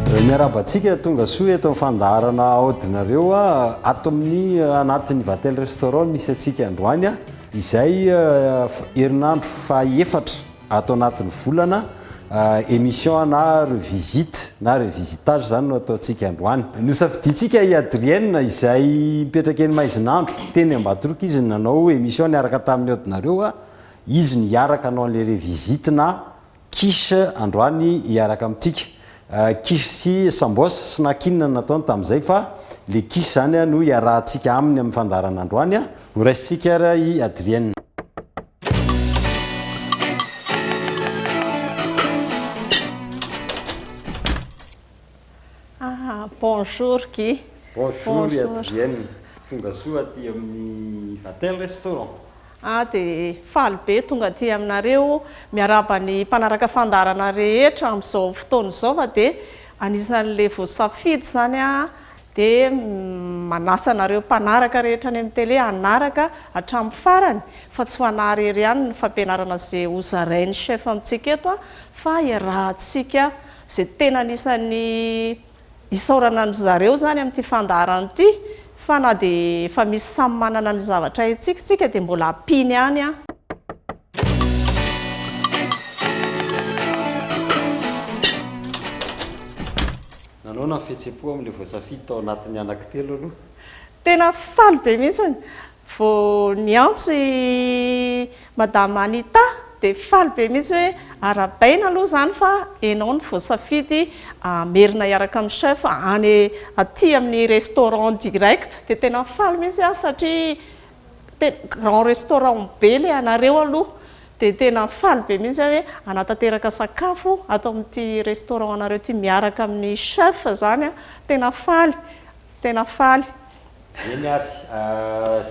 miarabantsika tonga soa eto mifandaharana aodinareo ato amin'ny anatin'ny Vatel restaurant misy atsika androany izay herinandro faefatra ato anatin'ny volana émission na revisite na revisitage zany no ataontsika androany. Nosafiditsika i Adrienne izay mipetraka eny Maizinandro teny Ambatoroka izy nanao émission niaraka tamin'ny aodinareo izy niaraka nanao le revisite na quiche androany hiaraka amintsika. Quiche sy sambos sy nakinina nataony tamin'izay fa le quiche zany no iarahantsika aminy amin'ny fandarana androany ho raisitsika ara i Adrienne. Bonjour Guy. Bonjour Adrienne. Tonga soa aty amin'ny Vatel restaurant. Dia faly be tonga aty aminareo miaraba ny mpanaraka fandarana rehetra amin'izao fotoana izao fa dia anisan'le voasafidy zany dia manasa anareo mpanaraka rehetra any amin'ny télé hanaraka hatramin'ny farany fa tsy ho anarery ihany ny fampianarana izay hozarain'ny chef amintsika eto fa iarahantsika izay tena anisan'ny isaorana ny zareo zany amin'ity fandarana ity fa na dia efa misy samy manana ny zavatra itsika dia mbola ampiny ihany Nanao na fihetsem-po amin'ilay voasafidy tao anatin'ny anankitelo aloha. Tena faly be mihitsy vao niantso i Madame Anita dia faly be mihitsy hoe arabaina aloha zany fa enao ny voasafidy merina hiaraka amin'ny chef any aty amin'ny restaurant direct dia tena faly mihitsy satria grand restaurant be le anareo aloha dia tena faly be mihitsy hoe anatanteraka sakafo ato amin'ity restaurant anareo ity miaraka amin'ny chef zany tena faly Eny ary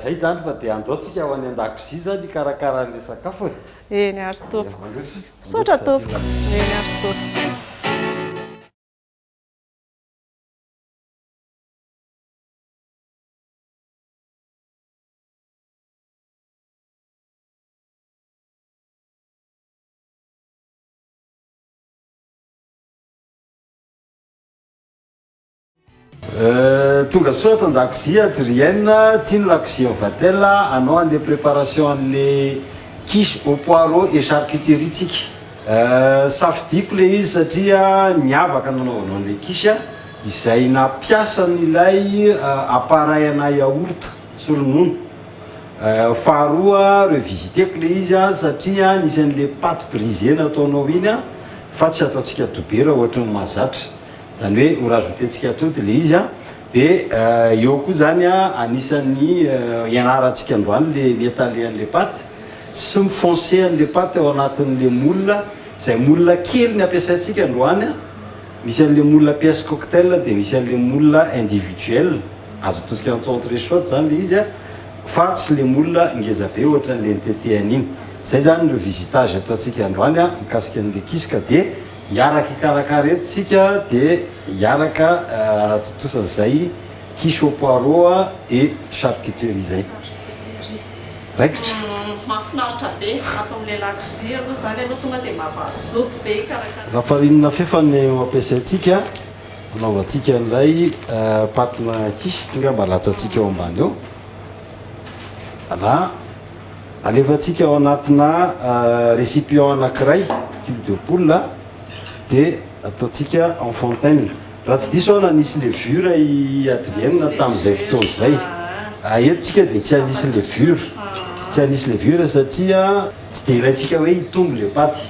zay zany fa dia andaontsika ho any an-dakozia zany ikarakaran'ilay sakafo eny ary tompoko sotra tompoko eny ary tompoko. Tonga soa ato an-dakozia Adrienne, tiano lakozia Vatel anao an'le préparation an'le quiche au poireau et charcuterie tsika. Safidiko le izy satria miavaka nanaovanao an'le quiche izay nampiasa n'ilay appareil ana yaourt sy ronono. Faharoa revisiteko le izy satria nisy an'le pâte brisée nataonao iny fa tsy ataontsika dobera ohatra ny mahazatra. Zany hoe ho rajoutentsika atody le izy dia eo koa zany anisan'ny ianarantsika androany le mietaler an'le paty sy mifoncer an'le paty ao anatin'le moule izay moule kely ny ampiasaintsika androany misy an'le moule pièce cocktail dia misy an'le moule individuel azo ataontsika entrée chaude zany le izy fa tsy le moule ngeza be ohatra n'le ntetehany iny. Zay zany le visitage ataontsika androany mikasika an'le quiche dia hiaraka ikarakara eto tsika dia hiaraka anatotosana quiche au poireau et charcuterie zay. Raikitra. Mahafinaritra be atao amin'ilay lakozia aloha zany aloha tonga dia mampazoto be ikarakara. Lafarinina fefany ampiasaintsika anaovantsika an'ilay patina quiche tonga mba latsantsika ao ambany eo. Voilà. Alefantsika ao anatina récipient anankiray cube de poule dia ataontsika en fontaine. Raha tsy diso nanisy levure i Adrienne tamin'izay fotoana izay. Etotsika dia tsy anisy levure. Tsy anisy levure satria tsy dia ilaintsika hoe hitombo le paty.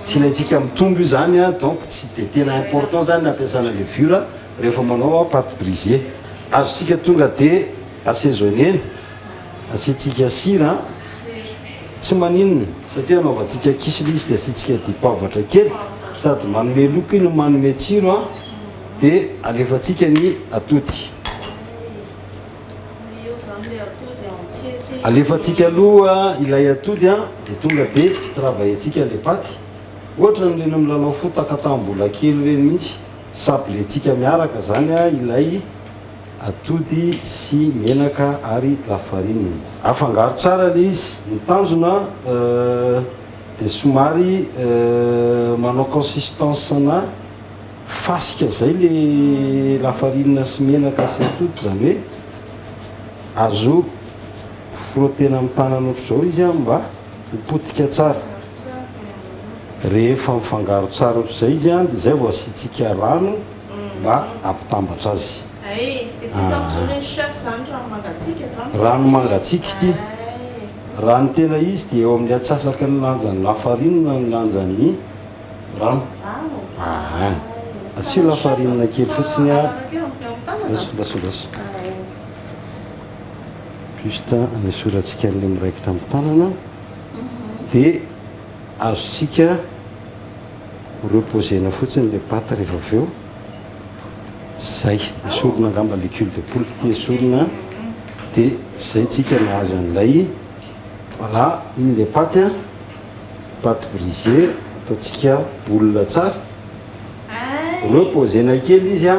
Tsy ilaintsika mitombo io zany donc tsy dia tena important zany nampiasana levure rehefa manao pâte brisée. Azontsika tonga dia assaisonner, asiantsika sira tsy maninona satria anaovantsika quiche le izy dia asiantsika dipoavatra kely sady manome loko iny manome tsiro dia alefantsika ny atody. Alefantsika aloha ilay atody dia tonga dia travaillentsika le paty ohatra nireny milalao fotakatambol kely reny mihitsy sabletsika miaraka zany ilay atody sy menaka ary lafarine. Afangaro tsara le izy mitanjona dia somary manao consistance na fasika zay le lafarinina sy menaka sy atody zany hoe azo frotena amin'ny tanana ohatr'izao izy a mba hipotika tsara. Rehefa mifangaro tsara ohatr'izay izy a dia zay vao asiantsika rano mba hampitambatra azy. Rano mangatsiaka ity. Raha ny tena izy dia eo amin'ny atsasaky ny lanjan'ny lafarinina ny lanjan'ny rano. Asio lafarinina kely fotsiny a. Laso. Juste anesorantsika an'ilay miraikitra amin'ny tanana dia azosika reposena fotsiny ilay paty rehefa avy eo. Zay esorina angamba le cul de poule ty esorina dia zay tsika nahazo an'ilay voilà iny le paty a paty brisée ataotsika boule tsara reposena kely izy a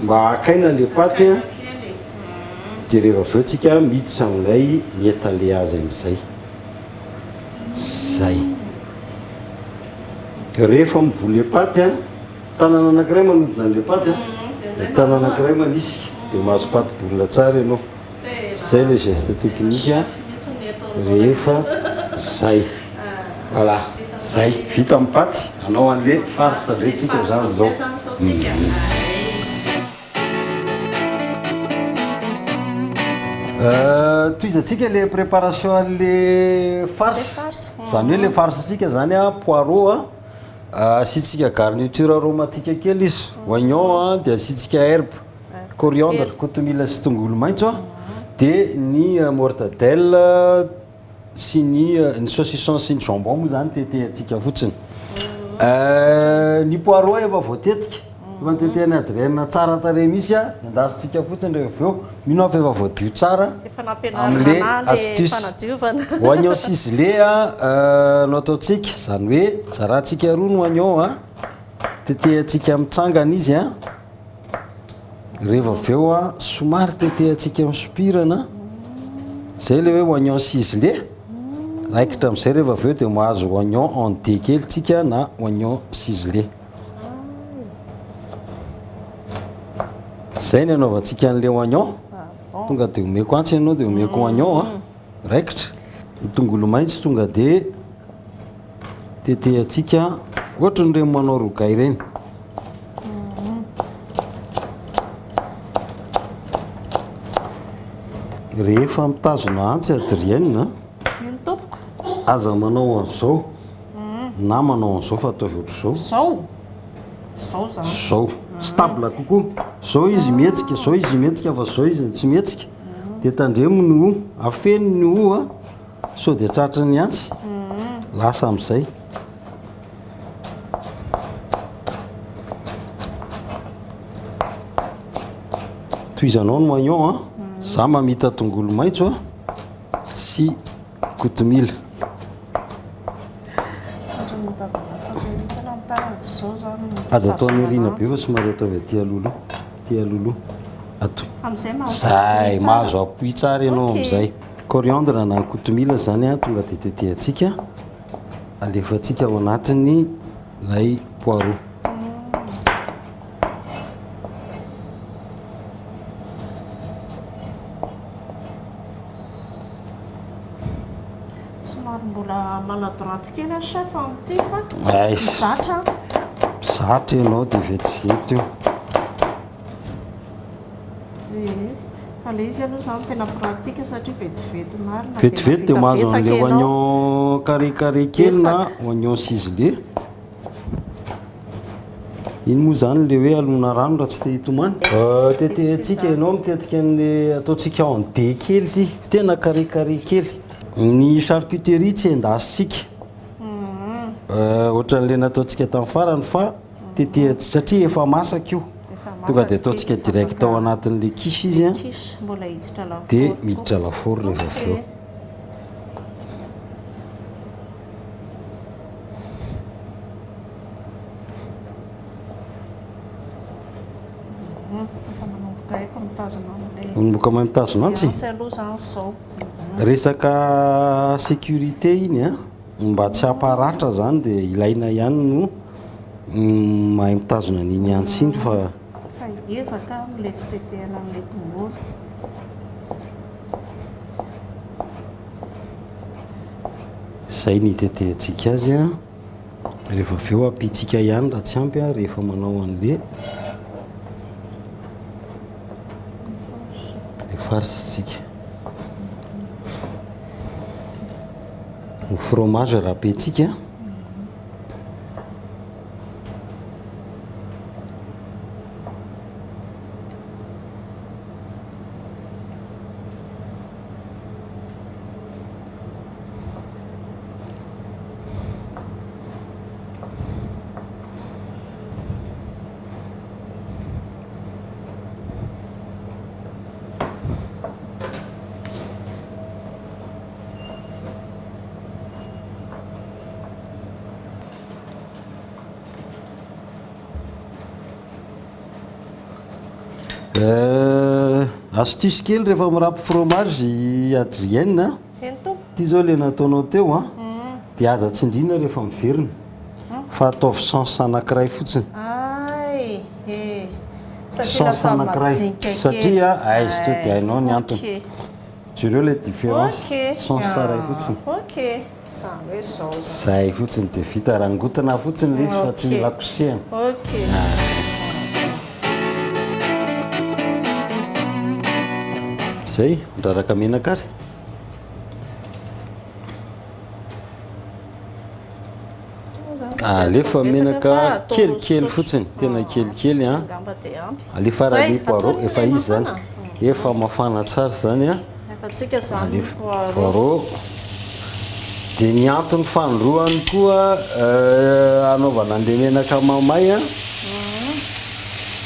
mba akaina le paty a dia rehefa avy eo tsika miditra amin'ilay mietale azy amin'izay zay rehefa miboule paty a tanana anankiray manodina an'le paty a dia tanana anankiray manisika dia mahazo paty boule tsara ianao. Zay le geste technique a rehefa zay voilà zay vita amin'ny paty anao an'le farce retsika zany zao. Toizantsika le préparation an'le farce zany hoe le farce sika zany a poireau a asiantsika garniture aromatique kely izy oignon a dia asiantsika herbe coriandre kotomila sy tongolo maitso a dia ny mortadelle sy ny saucisson sy ny jambon moa zany tetehantsika fotsiny. Ny poireau efa voatetika efa nitetehany adrena tsara tare misy a endasitsika fotsiny rehefa avy eo mino fa efa voadio tsara amin'le astuce oignon ciselé a no ataotsika zany hoe zaratsika roa no oignon a tetehantsika amitsangana izy a rehefa avy eo a somary tetehantsika misopirana zay le hoe oignon ciselé raikitra amin'izay rehefa avy eo dia mahazo oignon en dés kely tsika na oignon ciselé. Zay ny anaovantsika an'le oignon tonga dia omeko antsy ianao dia omeko oignon a raikitra ny tongolo maitso tonga dia tetehantsika ohatran'ireny manao rogay ireny. Rehefa mitazona antsy adrienne aza manao an'izao na manao an'izao fa ataovy ohatr'izao zao stable kokoa zao izy mihetsika zao izy mihetsika fa zao izy tsy mihetsika dia tandremo ny ho afeno ny ho a sao dia tratra ny antsy lasa amin'izay. Toizanao ny oignon a za mamita tongolo maitso a sy kotomila. Aza atao anirina be fa somary ataovy aty alolo ato zay mahazo apoy tsara ianao amin'izay. Coriandre na ny kotomila zany a tonga dia tetehantsika alefantsika ao anatiny lay poireau. Mbola maladroite kely a chef amin'ity fa mizatra zatra ianao dia vetivety io. Fa le izy aloha zany tena pratika satria vetivety marina vetivety dia mahazo an'le oignon carré kely na oignon ciselé. Iny moa zany le hoe alona rano raha tsy te hitomany. Tetehantsika ianao mitetika an'le ataontsika en dés kely ity tena carré kely. Ny charcuterie tsy endasitsika ohatran'le nataontsika tamin'ny farany fa tetehantsika satria efa masaka io tonga dia ataontsika direct ao anatin'le kisy izy a dia miditra lafaoro rehefa avy eo. Manomboka mahay mitazona antsy resaka sécurité iny a mba tsy haparatra zany dia ilaina ihany no mahay mitazona n'iny antsindro fa ezaka am'le fitetehana amin'le tongolo. zay nitetehantsika azy a rehefa avy eo ampitsika ihany raha tsy ampy a rehefa manao an'le farisitsika ny fromage raha ampitsika astuce kely rehefa mirapy fromage adrienne ty zao le nataonao teo a dia aza tsindrina rehefa miverina fa ataovy sens anankiray fotsiny sens anankiray satria aizy to dia hainao ny antony jereo le différence sens saray fotsiny zay fotsiny dia vita rangotana fotsiny le izy fa tsy mila kosehana zay ndraraka menaka ary alefa menaka kelikely fotsiny tena kelikely a alefa raha poireau efa izy zany efa mafana tsara zany a alefa poireau dia ny antony fanoroany koa anaovana an'le menaka mamay a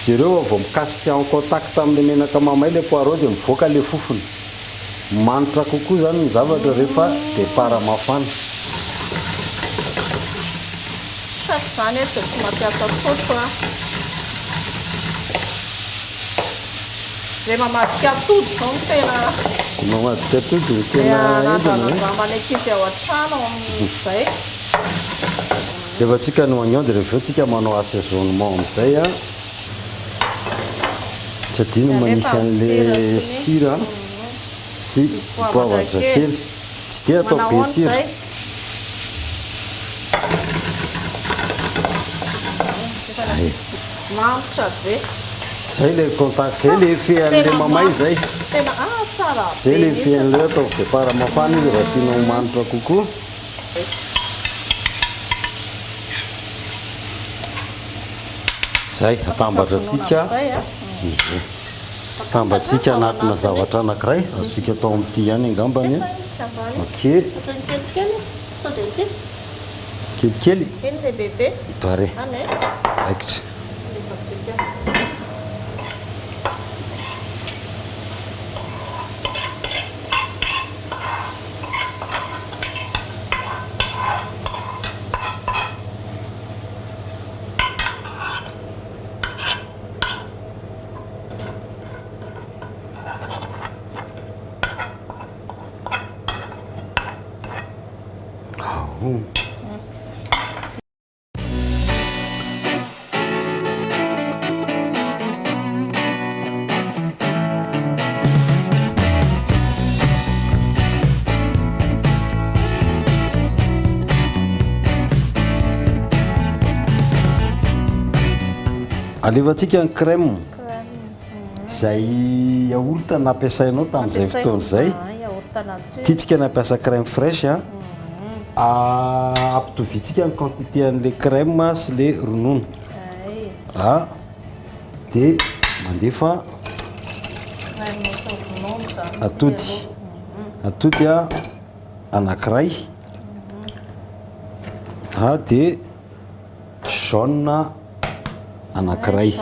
jereo vao mikasika en contact amin'le menaka mamay le poireau dia mivoaka le fofony manitra kokoa zany ny zavatra rehefa départ mafana zany dia tsy mampiasa sotro a re mamadika atody zao no tena mamadika atody no tena nandraman'ny ankizy ao an-trano amin'izay rehefa tsika no oignon dia rehefa tsika manao assaisonnement amin'izay a tsy adino manisy an'le sira sy poavatra kely tsy dia atao be sira manitra be zay le contact zay le effet an'le mamay zay tena tsara zay le effet an'le ataovy départ mafana izy raha tianao manitra kokoa zay atambatratsika tambatsika anatina zavatra anankiray azontsika atao amin'ity ihany angambany ok kelikely ito are aikitra alevantsika ny crème zay yaourt nampiasainao tamin'izay fotoana zay tiatsika nampiasa crème fraîche a ampitoviantsika ny quantité an'le crème sy le ronono dia mandefa atody a anankiray dia jaune anankiray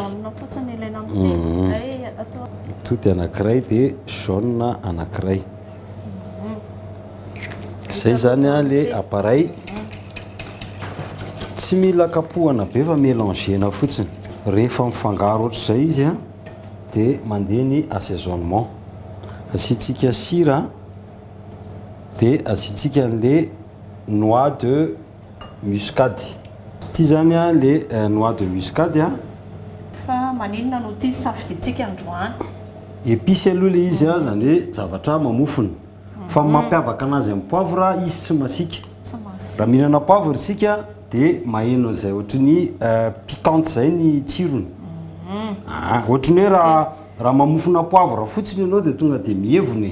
atody anankiray dia jaune anankiray zay zany a le appareil tsy mila kapohana be fa mélangena fotsiny rehefa mifangaro ohatr'izay izy a dia mandeha ny assaisonnement asiantsika sira dia asiantsika an'le noix de muscade ty zany a le noix de muscade a fa maninona no tia safiditsika androany épice aloha le izy a zany hoe zavatra mamofona fa mampiavaka anazy amin'ny poivre izy tsy masika raha mihinana poivre tsika dia maheno zay ohatrany piquante zay ny tsirony ohatrany hoe raha mamofona poivre fotsiny ianao dia tonga dia mievona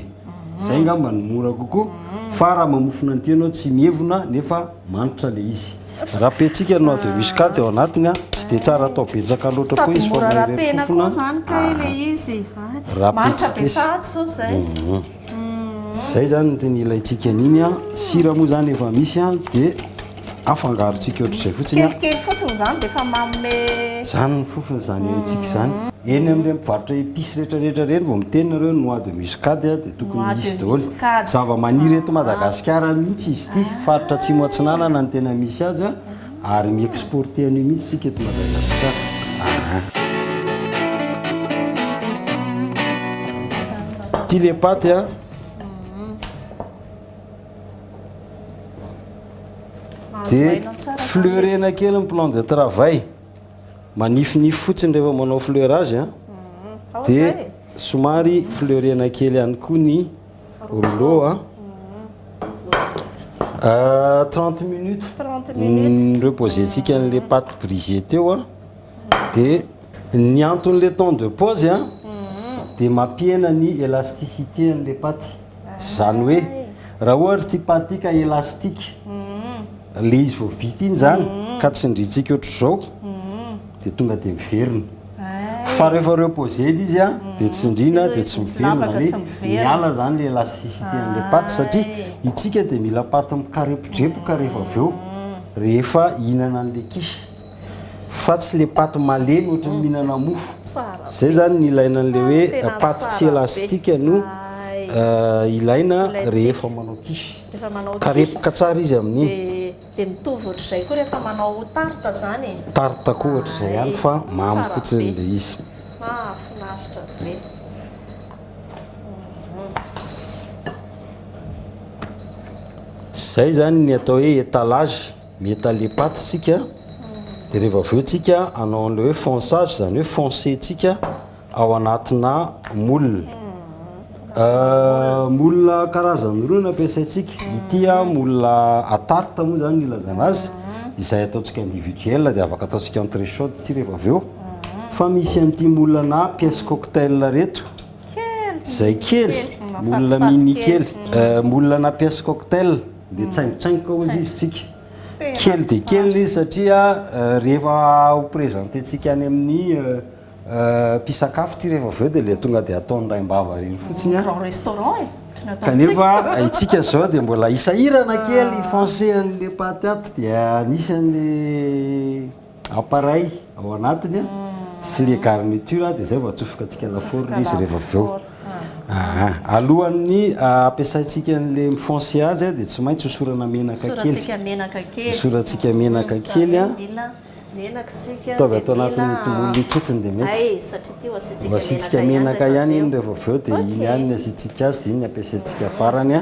zay ngamba ny mora kokoa fa raha mamofona an'ity ianao tsy mievona nefa manitra le izy raha pentsika noix de muscade eo anatiny a tsy dia tsara atao betsaka loatra koa izy fa mahireny fofona zany ka le izy raha zay zany no tena ilayntsika an'iny a sira moa zany efa misy a dia afangarontsika ohatr'izay fotsiny a kelikely fotsiny zany dia efa manome zany ny fofony zany entsika zany eny amin'ireny mpivarotra épice rehetrarehetra reny vao mitenina ireo noix de muscade a dia tokony isy daholo zava-maniry eto Madagasikara mihitsy izy ity faritra atsimo atsinanana ny tena misy azy a ary miexporte an'io mihitsy sika eto Madagasikara ty le paty a dia fleurena kely ny plan de travail manifinify fotsiny rehefa manao fleurage a dia somary fleurena kely ihany koa ny rouleau a 30 minutes reposentsika an'le pâte brisée teo a dia ny anton'le temps de pause a dia mampiena ny élasticité an'le paty zany hoe raha ohatra ty paty ty ka élastique le izy vao vita iny zany ka tsy ndritsika ohatr'izao dia tonga dia miverina fa rehefa reposé izy a dia tsy ndrina dia tsy miverina zany hoe miala zany le élasticité an'le paty satria itsika dia mila paty mikarepo-drepoka rehefa avy eo rehefa hihinana an'le kisy fa tsy le paty malemy ohatra ny mihinana mofo zay zany ny ilaina an'le hoe paty tsy élastique no ilaina rehefa manao kisy karepoka tsara izy amin'iny dia mitovy ohatr'izay koa rehefa manao tarta zany tarta koa ohatr'izay ihany fa mamy fotsiny le izy finaritra be zay zany ny atao hoe étalage miétaler paty tsika dia rehefa avy eo tsika anao an'le hoe fonçage zany hoe foncé tsika ao anatina moule moule karazany roa no ampiasaintsika ity a moule à tarte moa zany ilazana azy izay ataontsika individuel dia afaka ataontsika entre chaude ty rehefa avy eo fa misy an'ity moule na pièce cocktail reto zay kely moule mini kely moule na pièce cocktail dia tsaingotsaingoka ozy izy tsika kely dia kely izy satria rehefa ho présententsika any amin'ny mpisakafo ty rehefa avy eo dia le tonga dia ataony ray-mbava reny fotsiny a restaurant kanefa itsika zao dia mbola isahirana kely foncé an'le paty ato dia nisy an'le appareil ao anatiny a sy le garniture dia zay vao atsofoka atsika lafaorina izy rehefa avy eo alohan'ny ampiasaintsika an'le mifoncé azy a dia tsy maintsy hosorana menaka kely hosorantsika menaka kely a ataovy atao anatin'ny tongolo fotsiny dia mety asitsika menaka ihany iny rehefa avy eo dia iny ihany ny asitsika azy dia iny ampiasaintsika farany a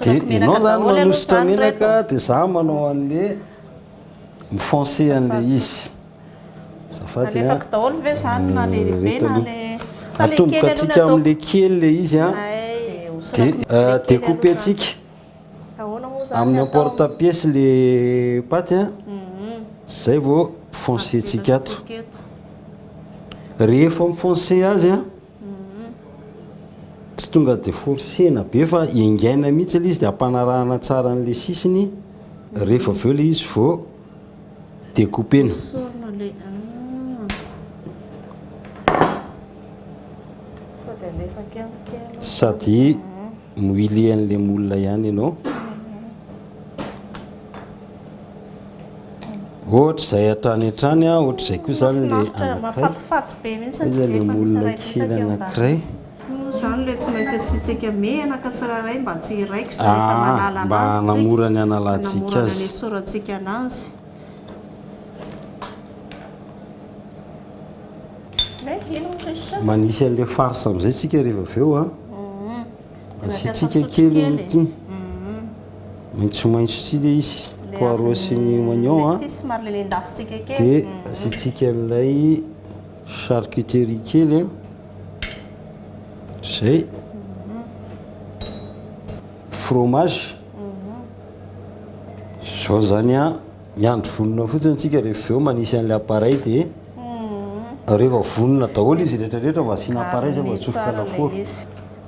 dia ianao zany manosotra menaka dia za manao an'le mifoncé an'le izy zafady atomboka atsika amin'le kely le izy a dia découpe atsika amin'ny emporte-pièce le paty a zay vao foncé tsika ato rehefa mifoncé azy a tsy tonga dia forcena be fa ingaina mihitsy ilay izy dia ampanarahana tsara an'le sisiny rehefa avy eo le izy vao découpena sady moile an'le moule ihany ianao ohatra zay hatrany hatrany a ohatra zay koa zany le anakirayzale moule kely anakiray zany le tsy maintsy asitsika menaka tsiraray mba tsy iraikitra mba hanamora ny analantsika azy soratsika anazy manisy an'le farce am'izay tsika rehefa avy eo a asitsika kely am'ity maintsomaintso ty le izy poireau sy ny oignon ty somary lelendasitsika kely dia asitsika an'ilay charcuterie kely zay fromage zao zany a miandro vonona fotsiny tsika rehefa eo manisy an'ilay appareil dia rehefa vonona daholo izy rehetrarehetra vao asiana appareil zay vao atsofoka lafaoro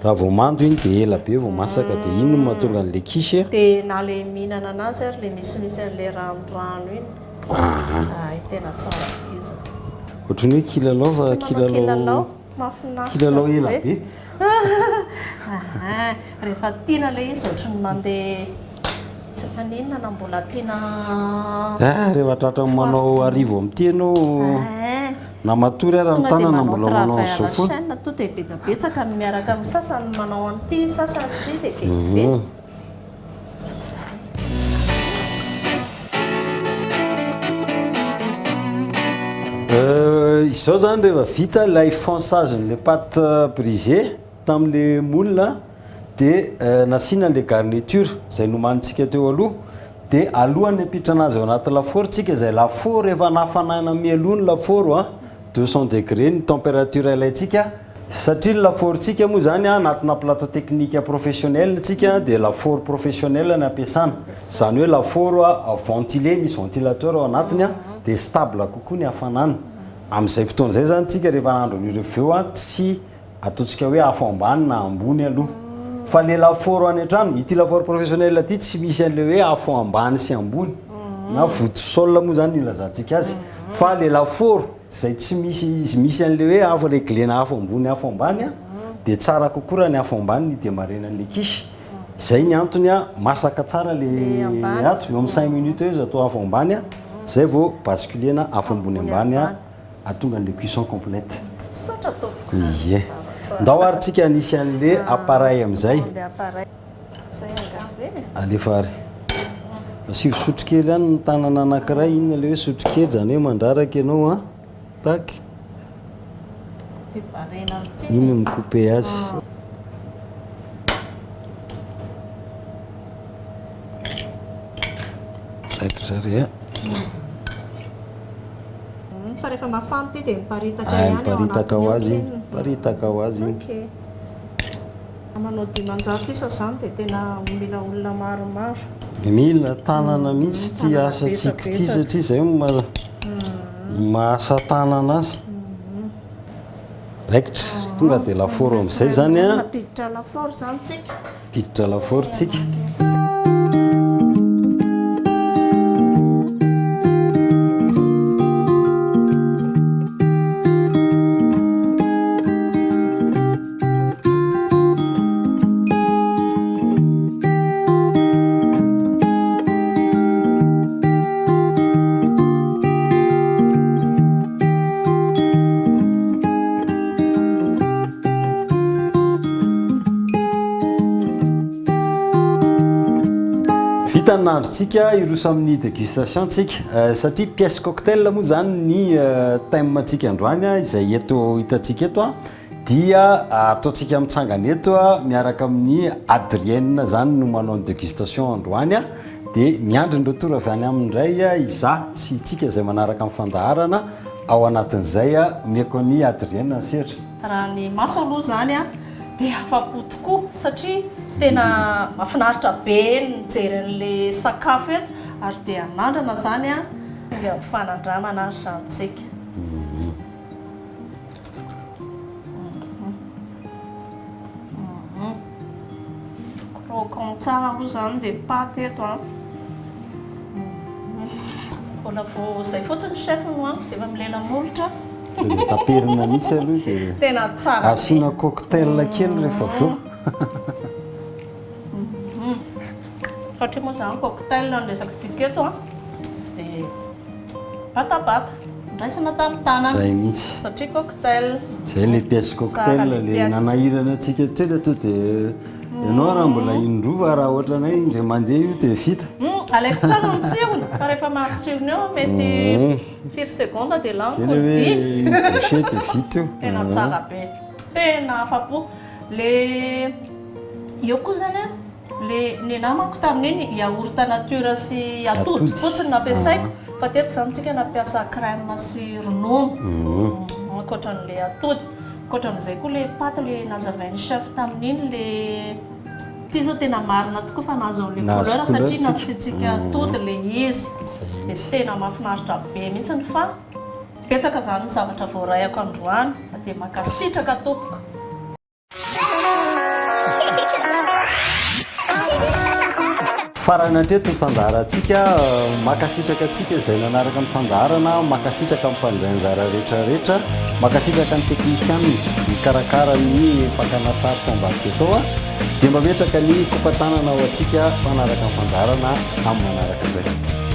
raha vao mando iny dia ela be vao masaka dia iny no mahatonga an'ilay kisy dia na le mihinana anazy ary le misimisy an'le ranorano iny ay tena tsara izy ohatrany hoe kilalao fa kilalao mafinaritra kilalao ela be rehefa tiana le izy ohatrany mandeha tsy maninona na mbola ampiana rehefa tratra manao arivo amin'ny teno na matory ara ny tanana na mbola manao an'izao foana to dia betsabetsaka miaraka amin'ny sasany manao an'ity sasany ry dia vetivety izao zany rehefa vita lay fonçagen'le pâte brisée tamin'le moule dia nasiana le garniture zay nomanitsika teo aloha dia alohany apitra anazy ao anaty lafaoro tsika zay lafaoro efa nafanana mialoha ny lafaoro 200 degré ny température ilayntsika satria ny lafaorontsika moa zany anatina plateau technique professionnel tsika dia lafaoro professionnel ny ampiasana zany hoe lafaoro ventilé misy ventilateur ao anatiny dia stable kokoa ny hafanana amin'izay fotoana zay zany tsika rehefa nandro nireveo tsy ataontsika hoe afo ambany na ambony aloha fa le lafaoro any an-trano ity lafaoro professionnel ty tsy misy an'le hoe afo ambany sy ambony na voto-sol moa zany ilazantsika azy fa le lafaoro zay tsy misy an'le hoe afo reglena afo ambony afo ambany dia tsara kokoa raha ny afo ambany ny démarrena an'le kisy zay ny antony masaka tsara le ato eo amin'ny 5 minutes eo izy atao afo ambany zay vao basculena afo ambony ambany atonga an'le cuisson complète ie ndao ary tsika anisy an'le appareil amin'izay alefa ary asivy sotrokely any ny tanana anankiray inona le hoe sotrokely zany hoe mandraraka ianao tak iny micoupe azy aikotrary fa rehefa mafana ty dia miparitaka ho azy miparitaka ho azy manao dimanjato isa zany dia tena mila olona maromaro mila tanana mihitsy ty asa tsika ty satria zay mahasa tanana azy raikitra tonga dia lafaoro amin'izay zany piditra lafaoro zany tsika piditra lafaoro tsika nandrotsika iroso amin'ny dégustation tsika satria pièce cocktail moa zany ny thème tsika androany izay eto hitantsika eto dia ataontsika mitsangana eto miaraka amin'ny Adrienne zany no manao ny dégustation androany dia miandry ny retour avy any amin'indray iza sy tsika izay manaraka amin'ny fandaharana ao anatin'izay mieko ny Adrienne asehatra raha ny maso aloha zany dia afa-po tokoa satria tena mahafinaritra be ny mijery an'le sakafo eto ary dia anandrana zany dia fanandramana azy zantsika crocant tsara aloha zany le paty eto mbola vao zay fotsiny chef no dia efa milela molotra taperina mihitsy aloha dia tena tsara asiana cocktail kely rehefa aveo satria moa zany cocktail no resaka tsika eto dia batabata ndraisana tamin'ny tanana zay mihitsy satria cocktail zay le pièce cocktail le nanahirana atsika telo ato dia ianao raha mbola indrova raha ohatranay indray mandeha io dia vita alaiko tsara ny tsirony fa rehefa mahazo tsirony eo mety 4 seconde dia laniko boucher dia vita io tena tsara be tena afa-po le io koa zany ny namako tamin'iny yaourt nature sy atody fotsiny nampiasaiko fa teto zany tsika nampiasa crème sy ronono ankoatran'le atody ankoatran'izay koa le paty le nazavain'ny chef tamin'iny le ty zao tena marina tokoa fa nahazo an'le couleur satria nasitsika atody le izy dia tena mahafinaritra be mihitsiny fa betsaka zany ny zavatra voarayako androany dia makasitraka tompoko. Farany hatreto ny fandaharantsika makasitraka atsika izay nanaraka ny fandaharana makasitraka ny mpandray anjara rehetrarehetra makasitraka ny teknisiany mikarakara ny fakana sary tambadika atao dia mametraka ny kompatanana ao atsika fanaraka ny fandaharana amin'ny manaraka indray.